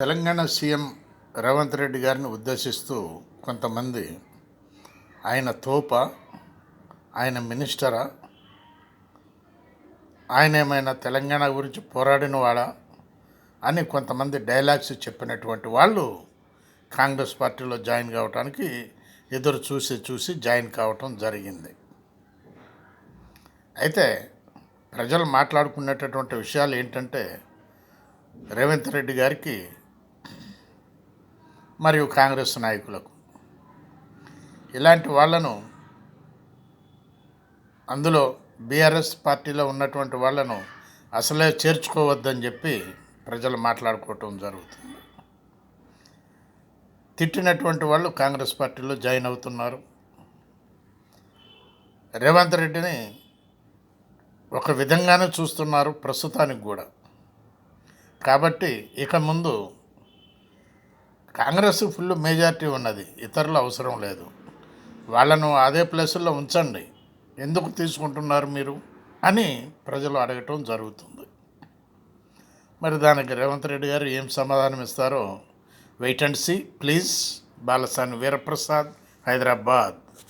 Telangana CM Revanth Reddy గారిని ఉద్దేశిస్తూ కొంతమంది ఆయన తోప, ఆయన మినిస్టరా, ఆయన ఏమైనా తెలంగాణ గురించి పోరాడిన వాడా అని కొంతమంది డైలాగ్స్ చెప్పినటువంటి వాళ్ళు కాంగ్రెస్ పార్టీలో జాయిన్ కావడానికి ఎదురు చూసి జాయిన్ కావటం జరిగింది. అయితే ప్రజలు మాట్లాడుకునేటటువంటి విషయాలు ఏంటంటే, రేవంత్ రెడ్డి గారికి మరియు కాంగ్రెస్ నాయకులకు ఇలాంటి వాళ్ళను, అందులో బీఆర్ఎస్ పార్టీలో ఉన్నటువంటి వాళ్ళను అసలే చేర్చుకోవద్దని చెప్పి ప్రజలు మాట్లాడుకోవటం జరుగుతుంది. తిట్టినటువంటి వాళ్ళు కాంగ్రెస్ పార్టీలో జాయిన్ అవుతున్నారు. రేవంత్ రెడ్డిని ఒక విధంగానే చూస్తున్నారు ప్రస్తుతానికి కూడా. కాబట్టి ఇక ముందు కాంగ్రెస్ ఫుల్ మెజారిటీ ఉన్నది, ఇతరులు అవసరం లేదు. వాళ్ళను అదే ప్లేసుల్లో ఉంచండి, ఎందుకు తీసుకుంటున్నారు మీరు అని ప్రజలు అడగటం జరుగుతుంది. మరి దానికి రేవంత్ రెడ్డి గారు ఏం సమాధానం ఇస్తారో wait and see. Please. Balasani Veeraprasad, Hyderabad.